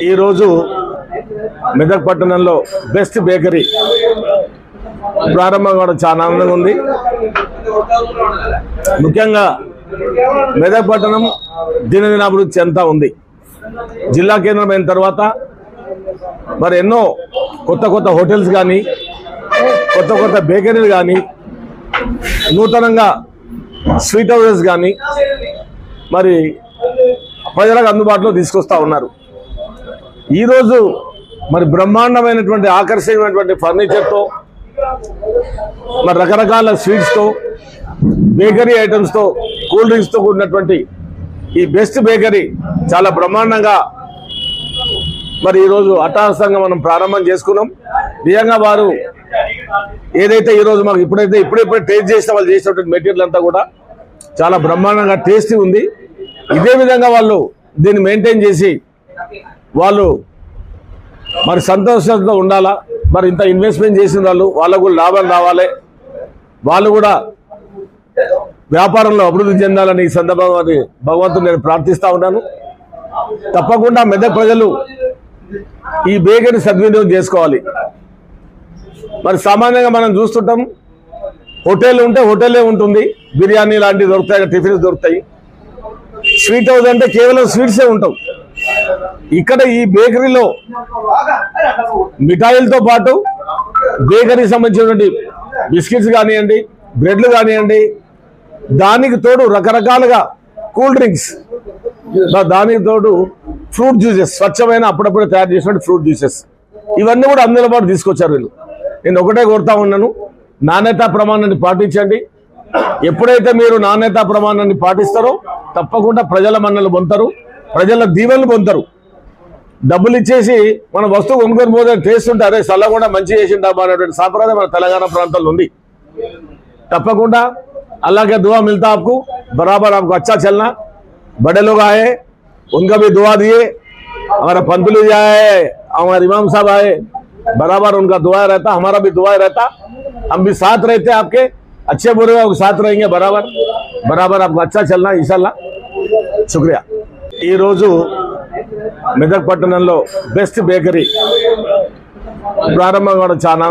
ఈ రోజు మెదక్ పట్టణంలో బెస్ట్ బేకరీ ప్రారంభం కూడా చాలా ఆనందంగా ఉంది. ముఖ్యంగా మెదక్ పట్టణం దినదినాభివృద్ధి చెందుతా ఉంది. జిల్లా కేంద్రం అయిన తర్వాత మరి ఎన్నో కొత్త కొత్త హోటల్స్ కానీ కొత్త కొత్త బేకరీలు కానీ నూతనంగా స్వీట్ హౌసెస్ కానీ మరి ప్రజలకు అందుబాటులో తీసుకొస్తా ఉన్నారు. ఈరోజు మరి బ్రహ్మాండమైనటువంటి ఆకర్షణీయమైనటువంటి ఫర్నిచర్తో మరి రకరకాల స్వీట్స్తో బేకరీ ఐటమ్స్తో కూల్ డ్రింక్స్తో కూడినటువంటి ఈ బెస్ట్ బేకరీ చాలా బ్రహ్మాండంగా మరి ఈరోజు అట్టహాసంగా మనం ప్రారంభం చేసుకున్నాం. నిజంగా వారు ఏదైతే ఈరోజు మాకు ఇప్పుడే టేస్ట్ చేసిన వాళ్ళు చేసినటువంటి మెటీరియల్ అంతా కూడా చాలా బ్రహ్మాండంగా టేస్టీ ఉంది. ఇదే విధంగా వాళ్ళు దీన్ని మెయింటైన్ చేసి వాళ్ళు మరి సంతోషంతో ఉండాలా. మరి ఇంత ఇన్వెస్ట్మెంట్ చేసిన వాళ్ళకు కూడా లాభం రావాలి, వాళ్ళు కూడా వ్యాపారంలో అభివృద్ధి చెందాలని ఈ సందర్భంగా భగవంతుడు నేను ప్రార్థిస్తూ ఉన్నాను. తప్పకుండా మెదక్ ప్రజలు ఈ బేకరీ సద్వినియోగం చేసుకోవాలి. మరి సామాన్యంగా మనం చూస్తుంటాం, హోటల్ ఉంటే హోటలే ఉంటుంది, బిర్యానీ లాంటివి దొరుకుతాయి, టిఫిన్స్ దొరుకుతాయి. స్వీట్ హౌస్ అంటే కేవలం స్వీట్సే ఉంటావు. ఇక్కడ ఈ బేకరీలో మిఠాయిలతో పాటు బేకరీకి సంబంధించినటువంటి బిస్కెట్స్ కానివ్వండి, బ్రెడ్లు కానివ్వండి, దానికి తోడు రకరకాలుగా కూల్ డ్రింక్స్, దానికి తోడు ఫ్రూట్ జ్యూసెస్, స్వచ్ఛమైన అప్పుడప్పుడు తయారు చేసినటువంటి ఫ్రూట్ జ్యూసెస్, ఇవన్నీ కూడా అందుబాటు తీసుకొచ్చారు వీళ్ళు. నేను ఒకటే కోరుతా ఉన్నాను, నాణ్యతా ప్రమాణాన్ని పాటించండి. ఎప్పుడైతే మీరు నాణ్యతా ప్రమాణాన్ని పాటిస్తారో తప్పకుండా ప్రజల మన్నలు పొందుతారు, ప్రజల దీవెనలు పొందుతారు. డబ్బులు ఇచ్చేసి మన వస్తువు కొనుక్కొని పోతే టేస్ట్ ఉంటే అరే చల్లకుండా మంచి చేసిండాబా అనేటువంటి సాంప్రదాయం మన తెలంగాణ ప్రాంతంలో ఉంది. తప్పకుండా అల్లాహ్ दुआ मिलता आपको, बराबर आपको अच्छा चलना. बड़े लोग आए, उनका भी दुआ दिए. हमारा पंतुली आए, हमारे इमाम साहब आए, बराबर उनका दुआ रहता, हमारा भी दुआ रहता. हम भी साथ रहते आपके, अच्छे बुरे साथ रहेंगे. बराबर आपको अच्छा चलना इंशाल्लाह. शुक्रिया. ఈ రోజు మెదక్ పట్టణంలో బెస్ట్ బేకరీ ప్రారంభం కూడా చాలా